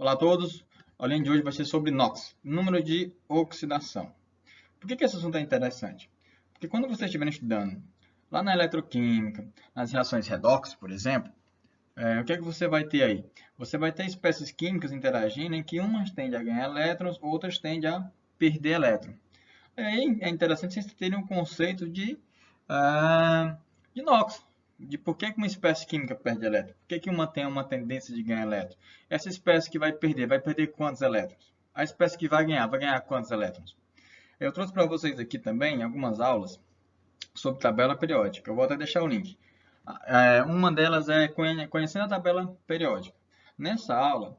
Olá a todos, a aulinha de hoje vai ser sobre NOx, número de oxidação. Por que esse assunto é interessante? Porque quando você estiver estudando lá na eletroquímica, nas reações redox, por exemplo, o que é que você vai ter aí? Você vai ter espécies químicas interagindo em que umas tendem a ganhar elétrons, outras tendem a perder elétrons. Aí é interessante vocês terem um conceito de NOx, de por que uma espécie química perde elétrons, por que uma tem uma tendência de ganhar elétrons. Essa espécie que vai perder quantos elétrons? A espécie que vai ganhar quantos elétrons? Eu trouxe para vocês aqui também algumas aulas sobre tabela periódica, eu vou até deixar o link. Uma delas é conhecendo a tabela periódica. Nessa aula,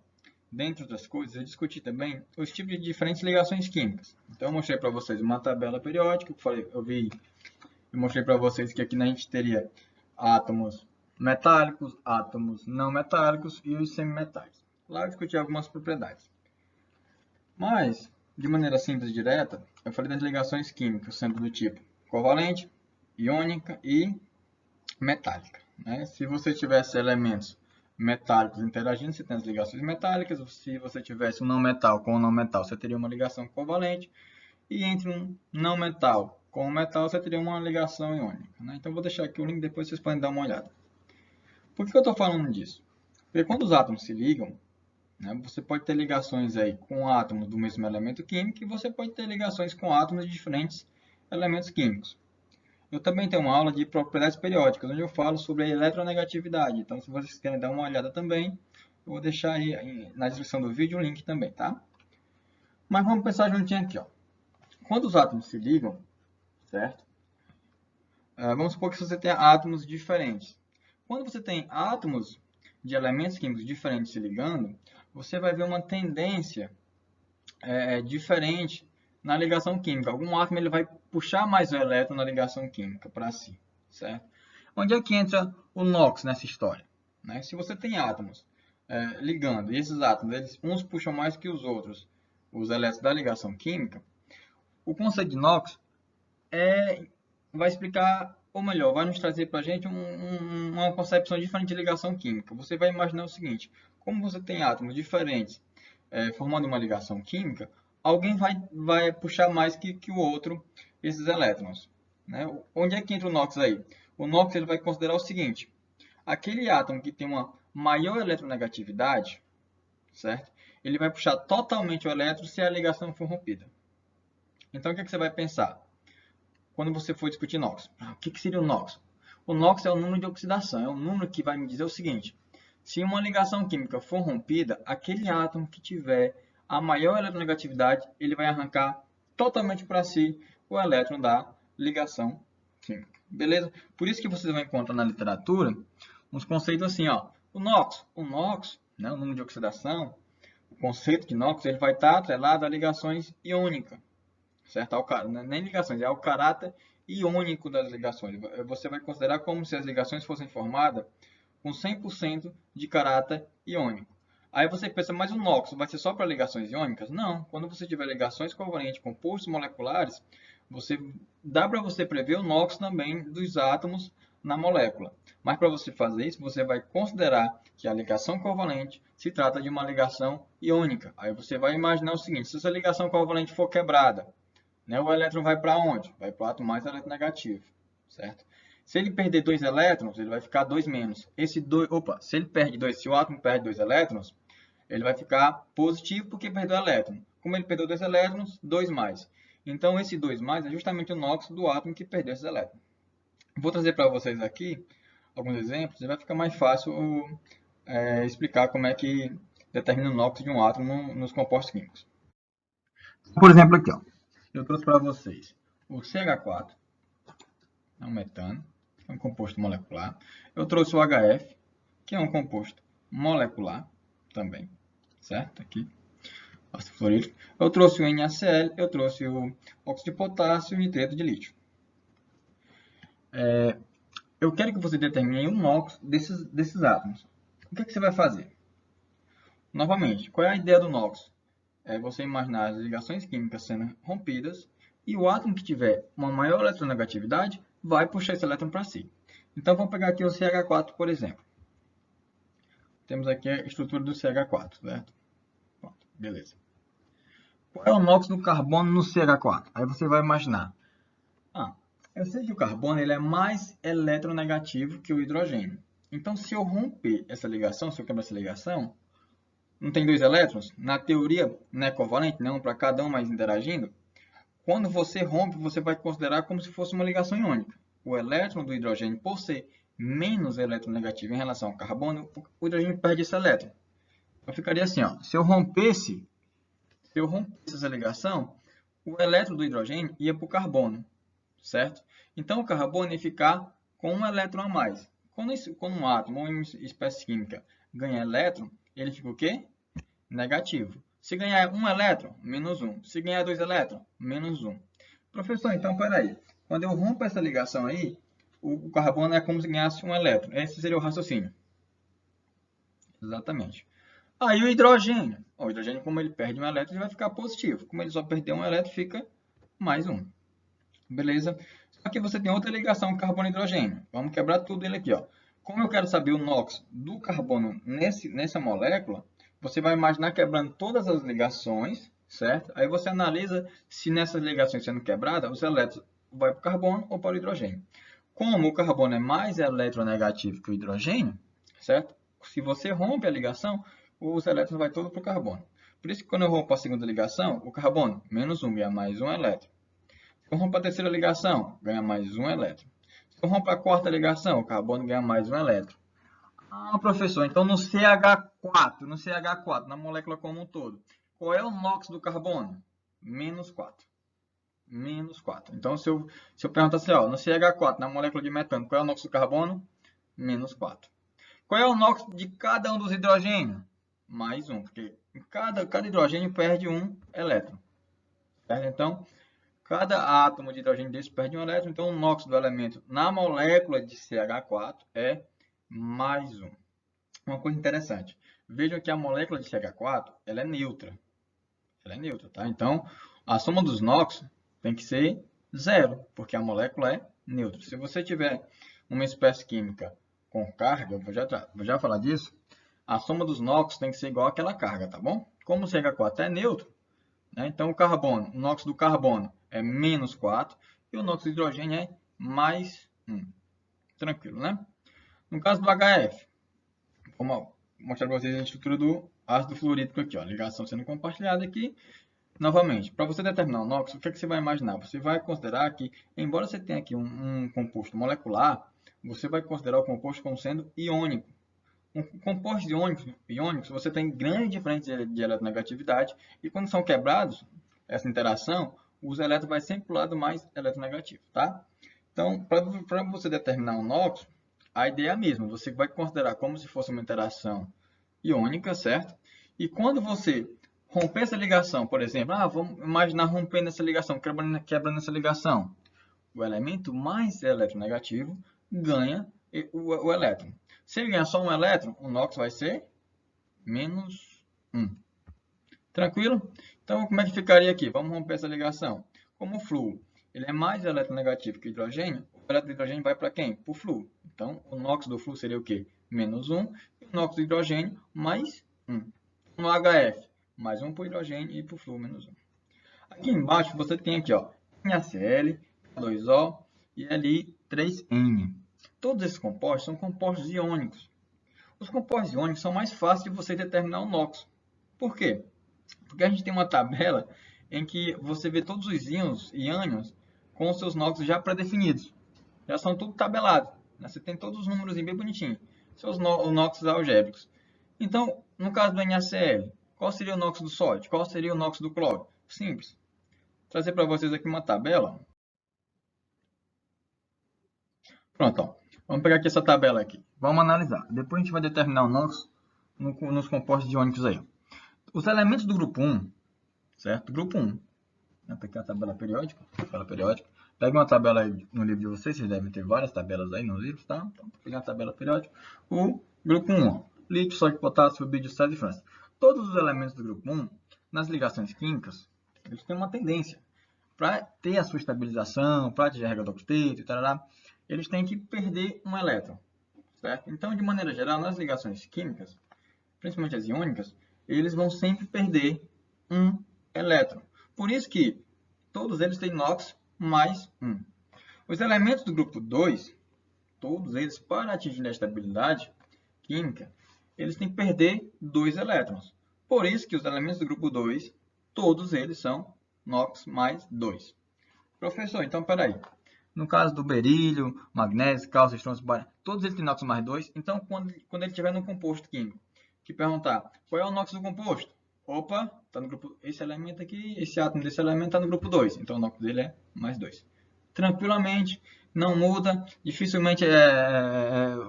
dentre outras coisas, eu discuti também os tipos de diferentes ligações químicas. Então, eu mostrei para vocês uma tabela periódica, eu mostrei para vocês que aqui a gente teria átomos metálicos, átomos não metálicos e os semimetais. Lá eu discuti algumas propriedades. Mas, de maneira simples e direta, eu falei das ligações químicas, sendo do tipo covalente, iônica e metálica. Se você tivesse elementos metálicos interagindo, você tem as ligações metálicas. Se você tivesse um não metal com um não metal, você teria uma ligação covalente. E entre um não metal com um metal, você teria uma ligação iônica. Então, vou deixar aqui o link, depois vocês podem dar uma olhada. Por que eu estou falando disso? Porque quando os átomos se ligam, você pode ter ligações aí com átomos do mesmo elemento químico e você pode ter ligações com átomos de diferentes elementos químicos. Eu também tenho uma aula de propriedades periódicas, onde eu falo sobre a eletronegatividade. Então, se vocês querem dar uma olhada também, eu vou deixar aí na descrição do vídeo o link também, tá? Mas vamos pensar juntinho aqui, ó. Quando os átomos se ligam, certo? Vamos supor que você tenha átomos diferentes. Quando você tem átomos de elementos químicos diferentes se ligando, você vai ver uma tendência diferente na ligação química. Algum átomo ele vai puxar mais o elétron na ligação química para si, certo? Onde é que entra o NOx nessa história? Se você tem átomos ligando, e esses átomos, uns puxam mais que os outros, os elétrons da ligação química, o conceito de NOx vai explicar, ou melhor, vai nos trazer para a gente uma concepção diferente de ligação química. Você vai imaginar o seguinte: como você tem átomos diferentes formando uma ligação química, alguém vai puxar mais que o outro esses elétrons. Onde é que entra o NOx aí? O NOx ele vai considerar o seguinte: aquele átomo que tem uma maior eletronegatividade, certo? Ele vai puxar totalmente o elétron se a ligação for rompida. Então, o que você vai pensar quando você for discutir NOx? O que seria o NOx? O NOx é o número de oxidação, é o número que vai me dizer o seguinte: se uma ligação química for rompida, aquele átomo que tiver a maior eletronegatividade, ele vai arrancar totalmente para si o elétron da ligação química. Beleza? Por isso que vocês vão encontrar na literatura uns conceitos assim, ó. O NOx, o número de oxidação, o conceito de NOx, ele vai estar atrelado a ligações iônicas. Certo? Nem ligações, é o caráter iônico das ligações. Você vai considerar como se as ligações fossem formadas com 100% de caráter iônico. Aí você pensa, mas o NOx vai ser só para ligações iônicas? Não. Quando você tiver ligações covalentes, compostos moleculares, dá para você prever o NOx também dos átomos na molécula. Mas para você fazer isso, você vai considerar que a ligação covalente se trata de uma ligação iônica. Aí você vai imaginar o seguinte: se essa ligação covalente for quebrada, o elétron vai para onde? Vai para o átomo mais eletronegativo, certo? Se ele perder 2 elétrons, ele vai ficar 2 menos. Se o átomo perde 2 elétrons, ele vai ficar positivo porque perdeu elétron. Como ele perdeu 2 elétrons, 2 mais. Então, esse 2 mais é justamente o NOx do átomo que perdeu esses elétrons. Vou trazer para vocês aqui alguns exemplos e vai ficar mais fácil explicar como é que determina o NOx de um átomo nos compostos químicos. Por exemplo, aqui, ó. Eu trouxe para vocês o CH4, é um metano, é um composto molecular. Eu trouxe o HF, que é um composto molecular também, certo? Aqui, ácido fluorídrico. Eu trouxe o NaCl, eu trouxe o óxido de potássio e o nitreto de lítio. Eu quero que você determine o NOx desses átomos. O que você vai fazer? Novamente, qual é a ideia do NOx? É você imaginar as ligações químicas sendo rompidas e o átomo que tiver uma maior eletronegatividade vai puxar esse elétron para si. Então, vamos pegar aqui o CH4, por exemplo. Temos aqui a estrutura do CH4, certo? Beleza. Qual é o NOx do carbono no CH4? Aí você vai imaginar. Eu sei que o carbono ele é mais eletronegativo que o hidrogênio. Então, se eu romper essa ligação, se eu quebrar essa ligação, não tem dois elétrons? Na teoria, não é covalente, não, para cada um mais interagindo. Quando você rompe, você vai considerar como se fosse uma ligação iônica. O elétron do hidrogênio, por ser menos eletronegativo em relação ao carbono, o hidrogênio perde esse elétron. Então, ficaria assim, ó, se eu rompesse essa ligação, o elétron do hidrogênio ia para o carbono, certo? Então, o carbono ia ficar com um elétron a mais. Quando um átomo ou uma espécie química ganha elétron, ele fica o quê? Negativo. Se ganhar um elétron, menos um. Se ganhar dois elétrons, menos um. Professor, então, peraí. Quando eu rompo essa ligação aí, o carbono é como se ganhasse um elétron. Esse seria o raciocínio. Exatamente. Aí o hidrogênio. O hidrogênio, como ele perde um elétron, ele vai ficar positivo. Como ele só perdeu um elétron, fica mais um. Beleza? Só que você tem outra ligação carbono e hidrogênio. Vamos quebrar tudo ele aqui, ó. Como eu quero saber o NOx do carbono nessa molécula, você vai imaginar quebrando todas as ligações, certo? Aí você analisa se nessas ligações sendo quebradas, os elétrons vão para o carbono ou para o hidrogênio. Como o carbono é mais eletronegativo que o hidrogênio, certo? Se você rompe a ligação, os elétrons vão todos para o carbono. Por isso que quando eu rompo a segunda ligação, o carbono, menos um, ganha mais um elétron. Se eu rompo a terceira ligação, ganha mais um elétron. Se eu rompo a quarta ligação, o carbono ganha mais um elétron. Ah, professor, então no CH4, na molécula como um todo, qual é o NOx do carbono? Menos 4. Menos 4. Então, se eu perguntar assim, ó, no CH4, na molécula de metano, qual é o NOx do carbono? Menos 4. Qual é o NOx de cada um dos hidrogênios? Mais um, porque cada hidrogênio perde um elétron. Certo? Então, cada átomo de hidrogênio desse perde um elétron, então o NOx do elemento na molécula de CH4 é mais um. Uma coisa interessante, vejam que a molécula de CH4 ela é neutra. Ela é neutra, tá? Então, a soma dos NOx tem que ser zero, porque a molécula é neutra. Se você tiver uma espécie química com carga, vou já falar disso, a soma dos NOx tem que ser igual àquela carga, tá bom? Como o CH4 é neutro, né? Então o NOx do carbono é menos 4 e o NOx do hidrogênio é mais 1. Tranquilo, né? No caso do HF, vou mostrar para vocês a estrutura do ácido fluorídrico aqui, ó, ligação sendo compartilhada aqui. Novamente, para você determinar o NOx, o que, é que você vai imaginar? Você vai considerar que, embora você tenha aqui um composto molecular, você vai considerar o composto como sendo iônico. Um compostos iônicos, você tem grandes diferenças de eletronegatividade e quando são quebrados, essa interação, os elétrons vão sempre para o lado mais eletronegativo, tá? Então, para você determinar o NOx, a ideia é a mesma. Você vai considerar como se fosse uma interação iônica, certo? E quando você romper essa ligação, por exemplo, vamos imaginar rompendo essa ligação, quebrando essa ligação, o elemento mais eletronegativo ganha o elétron. Se ele ganhar só um elétron, o NOx vai ser menos 1. Tranquilo? Então, como é que ficaria aqui? Vamos romper essa ligação. Como o flúor ele é mais eletronegativo que o hidrogênio, o elétron do hidrogênio vai para quem? Para o flúor. Então, o NOx do flúor seria o quê? Menos 1. E o NOx do hidrogênio, mais 1. No HF, mais 1 para o hidrogênio e para o flúor, menos 1. Aqui embaixo, você tem aqui, ó, NaCl, 2O e Li3N. Todos esses compostos são compostos iônicos. Os compostos iônicos são mais fáceis de você determinar o NOx. Por quê? Porque a gente tem uma tabela em que você vê todos os íons com os seus NOx já pré-definidos. Já são tudo tabelados. Né? Você tem todos os números bem bonitinhos. Seus NOx algébricos. Então, no caso do NaCl, qual seria o NOx do sódio? Qual seria o NOx do cloro? Simples. Vou trazer para vocês aqui uma tabela. Pronto, ó. Vamos pegar aqui essa tabela aqui. Vamos analisar. Depois a gente vai determinar o NOx nos compostos iônicos aí. Os elementos do grupo 1, certo? Grupo 1. Está aqui a tabela periódica. Pega uma tabela aí no livro de vocês devem ter várias tabelas aí nos livros, tá? Então, pegar a tabela periódica. O grupo 1, ó. Lítio, sódio, potássio, rubídio, sal e frança. Todos os elementos do grupo 1, nas ligações químicas, eles têm uma tendência. Para ter a sua estabilização, para atingir a regra do octeto, eles têm que perder um elétron. Certo? Então, de maneira geral, nas ligações químicas, principalmente as iônicas, eles vão sempre perder um elétron. Por isso que todos eles têm NOx mais 1. Os elementos do grupo 2, todos eles, para atingir a estabilidade química, eles têm que perder 2 elétrons. Por isso que os elementos do grupo 2, todos eles são NOx mais 2. Professor, então, peraí. No caso do berílio, magnésio, cálcio, estrôncio, bário, todos eles têm NOx mais 2. Então, quando ele estiver num composto químico, que perguntar qual é o NOx do composto? Opa, tá no grupo, esse elemento aqui, esse átomo desse elemento está no grupo 2. Então, o NOx dele é mais 2. Tranquilamente, não muda. Dificilmente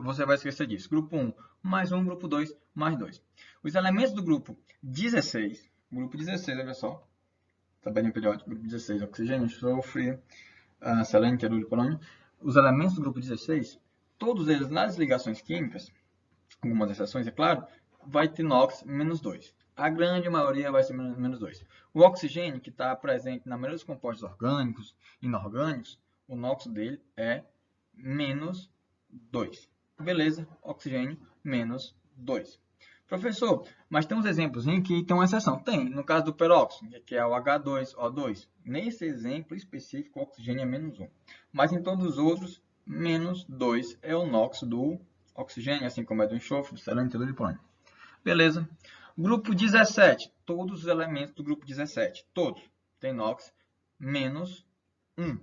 você vai esquecer disso. Grupo 1 mais 1, grupo 2 mais 2. Os elementos do grupo 16, olha só, tabelinha periódica, grupo 16, oxigênio, enxofre, selênio, telúrio, polônio. Os elementos do grupo 16, todos eles nas ligações químicas, algumas exceções, é claro, vai ter NOx menos 2. A grande maioria vai ser menos 2. O oxigênio, que está presente na maioria dos compostos orgânicos e inorgânicos, o NOx dele é menos 2. Beleza? Oxigênio, menos 2. Professor, mas tem uns exemplos em que tem uma exceção. Tem, no caso do peróxido, que é o H2O2. Nesse exemplo específico, o oxigênio é menos 1. Mas em todos os outros, menos 2 é o NOx do oxigênio, assim como é do enxofre, do selênio, telúrio e polônio. Beleza. Grupo 17. Todos os elementos do grupo 17. Todos têm NOx menos 1.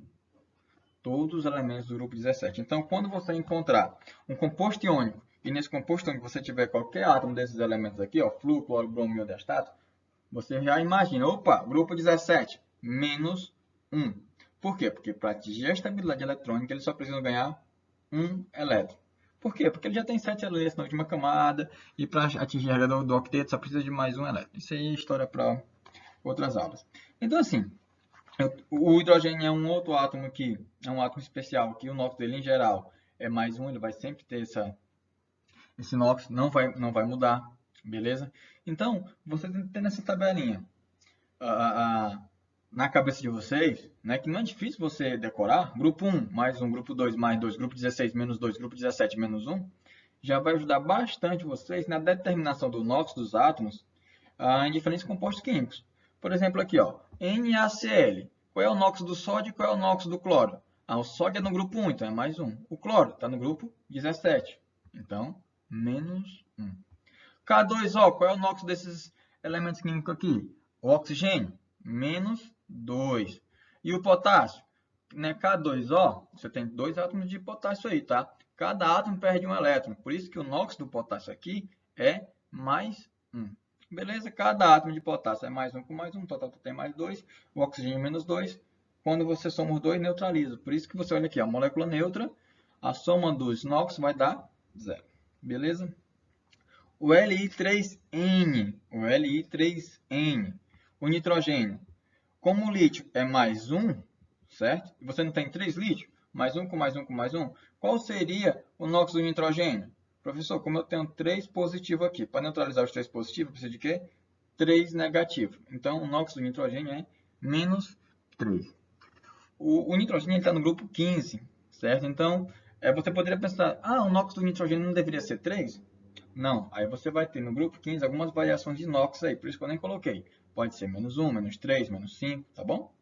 Todos os elementos do grupo 17. Então, quando você encontrar um composto iônico, e nesse composto iônico você tiver qualquer átomo desses elementos aqui, ó, flúor, cloro, bromo, iodastato, você já imagina, opa, grupo 17, menos 1. Por quê? Porque para atingir a estabilidade eletrônica, ele só precisa ganhar um elétron. Por quê? Porque ele já tem 7 elétrons na última camada, e para atingir a regra do octeto só precisa de mais um elétron. Isso aí é história para outras aulas. Então, assim, o hidrogênio é um outro átomo que é um átomo especial, que o NOx dele, em geral, é mais um, ele vai sempre ter esse NOx, não vai mudar, beleza? Então, você tem nessa tabelinha na cabeça de vocês, né, que não é difícil você decorar, grupo 1 mais 1, grupo 2 mais 2, grupo 16 menos 2, grupo 17 menos 1, já vai ajudar bastante vocês na determinação do NOx dos átomos em diferentes compostos químicos. Por exemplo, aqui, ó, NaCl. Qual é o NOx do sódio e qual é o NOx do cloro? O sódio é no grupo 1, então é mais 1. O cloro está no grupo 17, então menos 1. K2O, qual é o NOx desses elementos químicos aqui? O oxigênio, menos 2. E o potássio? Né, K2O, você tem 2 átomos de potássio aí, tá? Cada átomo perde um elétron. Por isso que o NOx do potássio aqui é mais 1. Beleza? Cada átomo de potássio é mais 1 com mais 1. Total tem mais 2. O oxigênio menos 2. Quando você soma os dois, neutraliza. Por isso que você olha aqui, a molécula neutra, a soma dos NOx vai dar 0. Beleza? O Li3N, o nitrogênio, como o lítio é mais 1, certo? E você não tem 3 lítio, mais 1 com mais 1 com mais 1, qual seria o NOx do nitrogênio? Professor, como eu tenho 3 positivo aqui, para neutralizar os 3 positivos, precisa de quê? 3 negativo. Então, o NOx do nitrogênio é menos 3. O nitrogênio está no grupo 15, certo? Então, você poderia pensar, o NOx do nitrogênio não deveria ser 3? Não, aí você vai ter no grupo 15 algumas variações de NOx aí, por isso que eu nem coloquei. Pode ser menos 1, menos 3, menos 5, tá bom?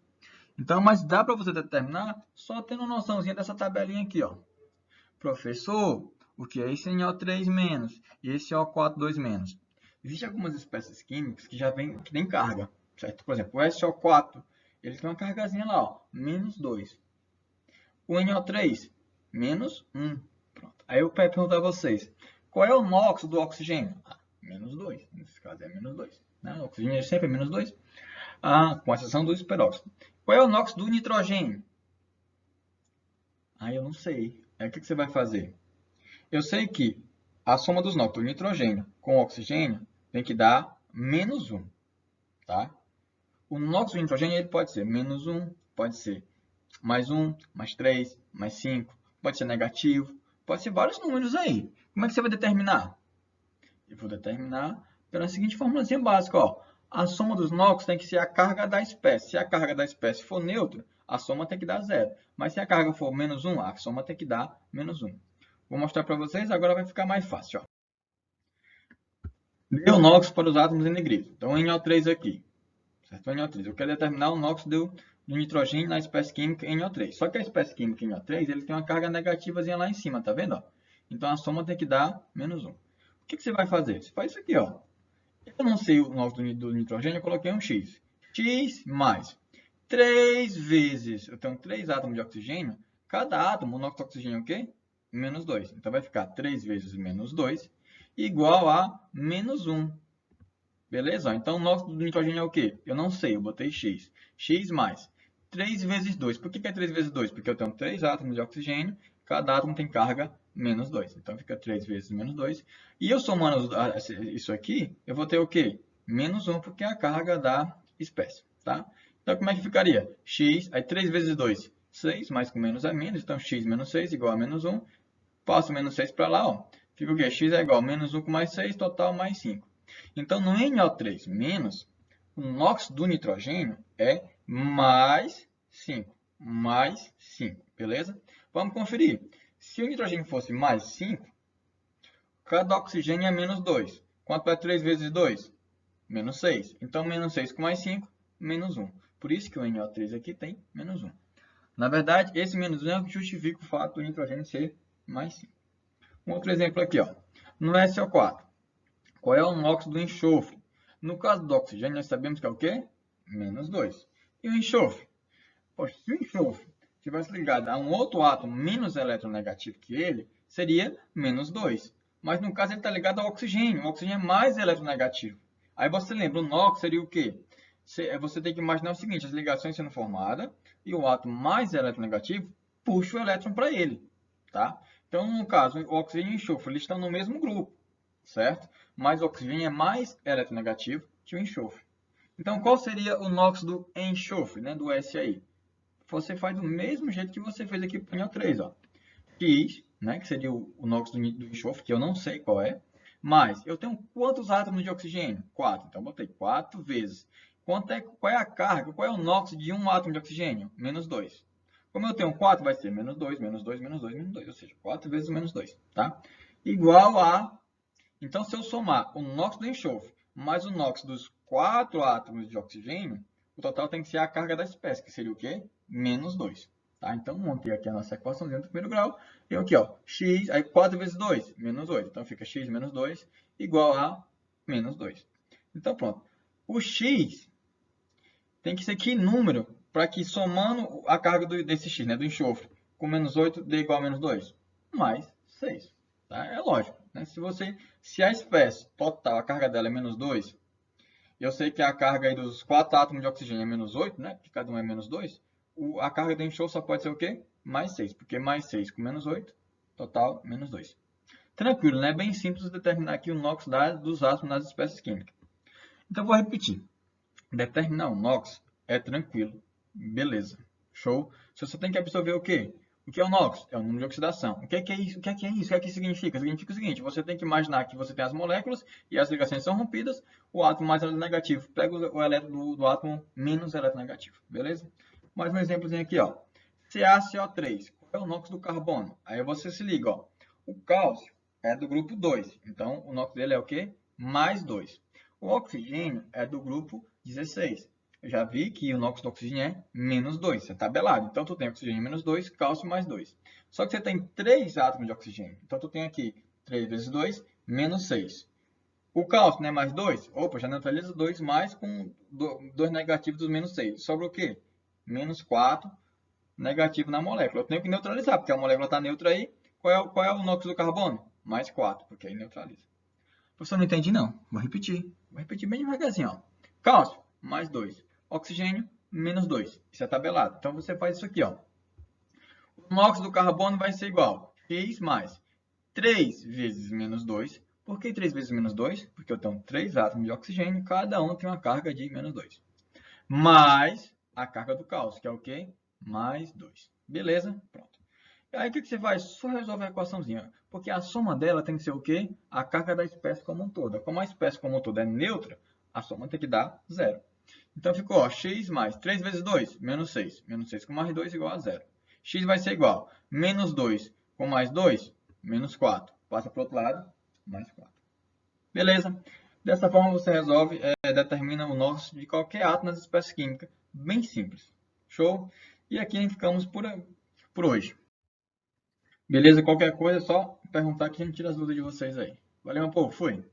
Então, mas dá para você determinar só tendo uma noçãozinha dessa tabelinha aqui, ó. Professor, o que é esse NO3 menos e esse O4 menos? Existem algumas espécies químicas que já vêm que nem carga, certo? Por exemplo, o SO4, ele tem uma cargazinha lá, ó, menos 2. O NO3, menos 1. Pronto. Aí eu quero perguntar a vocês, qual é o NOx do oxigênio? Menos 2. Nesse caso é menos 2. Né? O oxigênio sempre é menos 2. Com exceção do superóxido. Qual é o NOx do nitrogênio? Eu não sei. Aí o que você vai fazer? Eu sei que a soma dos NOx do nitrogênio com o oxigênio tem que dar menos 1. Tá? O NOx do nitrogênio ele pode ser menos 1, pode ser mais 1, mais 3, mais 5, pode ser negativo, pode ser vários números aí. Como é que você vai determinar? Eu vou determinar pela seguinte formulazinha básica, ó. A soma dos NOx tem que ser a carga da espécie. Se a carga da espécie for neutra, a soma tem que dar 0. Mas se a carga for menos 1, a soma tem que dar menos 1. Vou mostrar para vocês, agora vai ficar mais fácil. Ó. Deu NOx para os átomos em negrito. Então, NO3 aqui. Certo? NO3. Eu quero determinar o NOx do nitrogênio na espécie química NO3. Só que a espécie química NO3 ele tem uma carga negativazinha lá em cima, tá vendo? Ó? Então, a soma tem que dar menos 1. O que você vai fazer? Você faz isso aqui, ó. Eu não sei o NOx do nitrogênio, eu coloquei um X. X mais 3 vezes, eu tenho 3 átomos de oxigênio, cada átomo, o NOx do oxigênio é o quê? Menos 2. Então, vai ficar 3 vezes menos 2 igual a menos 1. Beleza? Então, o NOx do nitrogênio é o quê? Eu não sei, eu botei X. X mais 3 vezes 2. Por que é 3 vezes 2? Porque eu tenho 3 átomos de oxigênio, cada átomo tem carga menos 2. Então, fica 3 vezes menos 2. E eu somando isso aqui, eu vou ter o quê? Menos 1, porque é a carga da espécie. Tá? Então, como é que ficaria? X, aí 3 vezes 2, 6, mais com menos é menos. Então, x menos 6 igual a menos 1. Passo menos 6 para lá, ó. Fica o quê? X é igual a menos 1 com mais 6, total mais 5. Então, no NO3 menos, o NOx do nitrogênio é mais 5. Mais 5, beleza? Vamos conferir. Se o nitrogênio fosse mais 5, cada oxigênio é menos 2. Quanto é 3 vezes 2? Menos 6. Então, menos 6 com mais 5, menos 1. Por isso que o NO3 aqui tem menos 1. Na verdade, esse menos 1 é o que justifica o fato do nitrogênio ser mais 5. Um outro exemplo aqui, ó. No SO4, qual é o NOx do enxofre? No caso do oxigênio, nós sabemos que é o quê? Menos 2. E o enxofre? Poxa, se o enxofre tivesse ligado a um outro átomo menos eletronegativo que ele, seria menos 2. Mas no caso ele está ligado ao oxigênio. O oxigênio é mais eletronegativo. Aí você lembra, o NOx seria o quê? Você tem que imaginar o seguinte, as ligações sendo formadas e o átomo mais eletronegativo puxa o elétron para ele. Tá? Então, no caso, o oxigênio e o enxofre eles estão no mesmo grupo, certo? Mas o oxigênio é mais eletronegativo que o enxofre. Então, qual seria o NOx do enxofre, né, do S aí? Você faz do mesmo jeito que você fez aqui para o NO3, ó. X, né, que seria o NOx do enxofre, que eu não sei qual é, mas eu tenho quantos átomos de oxigênio? 4. Então, botei 4 vezes. Qual é a carga? Qual é o NOx de um átomo de oxigênio? Menos 2. Como eu tenho 4, vai ser menos 2, menos 2, menos 2, menos 2. Ou seja, 4 vezes menos 2. Tá? Igual a... Então, se eu somar o NOx do enxofre mais o NOx dos 4 átomos de oxigênio, o total tem que ser a carga da espécie, que seria o quê? Menos 2. Tá? Então, montei aqui a nossa equação dentro do primeiro grau. E aqui, ó, x, aí 4 vezes 2, menos 8. Então, fica x menos 2 igual a menos 2. Então, pronto. O x tem que ser que número para que somando a carga desse x, né, do enxofre, com menos 8 dê igual a menos 2? Mais 6. Tá? É lógico. Né? Se a espécie total, a carga dela é menos 2, eu sei que a carga aí dos 4 átomos de oxigênio é menos 8, né? Porque cada um é menos 2. A carga do enxofre só pode ser o quê? Mais 6, porque mais 6 com menos 8, total, menos 2. Tranquilo, né? Bem simples determinar aqui o NOx dos átomos nas espécies químicas. Então, vou repetir. Determinar o NOx é tranquilo. Beleza. Show. Você só tem que absorver o quê? O que é o NOx? É o número de oxidação. O que é isso? O que é isso? O que é que significa? Significa o seguinte, você tem que imaginar que você tem as moléculas e as ligações são rompidas, o átomo mais eletronegativo pega o elétron do átomo menos eletronegativo. Beleza? Mais um exemplozinho aqui, ó. CaCO3. Qual é o NOx do carbono? Aí você se liga, ó. O cálcio é do grupo 2. Então, o NOx dele é o quê? Mais 2. O oxigênio é do grupo 16. Eu já vi que o NOx do oxigênio é menos 2, você é tabelado. Então, tu tem oxigênio menos 2, cálcio mais 2. Só que você tem 3 átomos de oxigênio. Então, tu tem aqui 3 vezes 2, menos 6. O cálcio, né, mais 2. Opa, já neutraliza 2 mais com 2 negativos dos menos 6. Sobra o quê? Menos 4 negativo na molécula. Eu tenho que neutralizar, porque a molécula está neutra aí. Qual é o NOx do carbono? Mais 4, porque aí neutraliza. Professor, não entendi não. Vou repetir. Vou repetir bem devagarzinho, ó. Cálcio, mais 2. Oxigênio, menos 2. Isso é tabelado. Então, você faz isso aqui, ó. O NOx do carbono vai ser igual a X mais 3 vezes menos 2. Por que 3 vezes menos 2? Porque eu tenho 3 átomos de oxigênio, cada um tem uma carga de menos 2. Mais a carga do cálcio, que é o quê? Mais 2. Beleza? Pronto. E aí, o que você faz? Só resolve a equaçãozinha. Porque a soma dela tem que ser o quê? A carga da espécie como um todo. Como a espécie como um todo é neutra, a soma tem que dar zero. Então, ficou ó, x mais 3 vezes 2, menos 6. Menos 6 com mais 2 igual a zero. X vai ser igual a menos 2 com mais 2, menos 4. Passa para o outro lado, mais 4. Beleza? Dessa forma você resolve, determina o NOx de qualquer átomo nessa espécie química. Bem simples. Show? E aqui ficamos por hoje. Beleza? Qualquer coisa é só perguntar que a gente tira as dúvidas de vocês aí. Valeu, meu povo. Fui!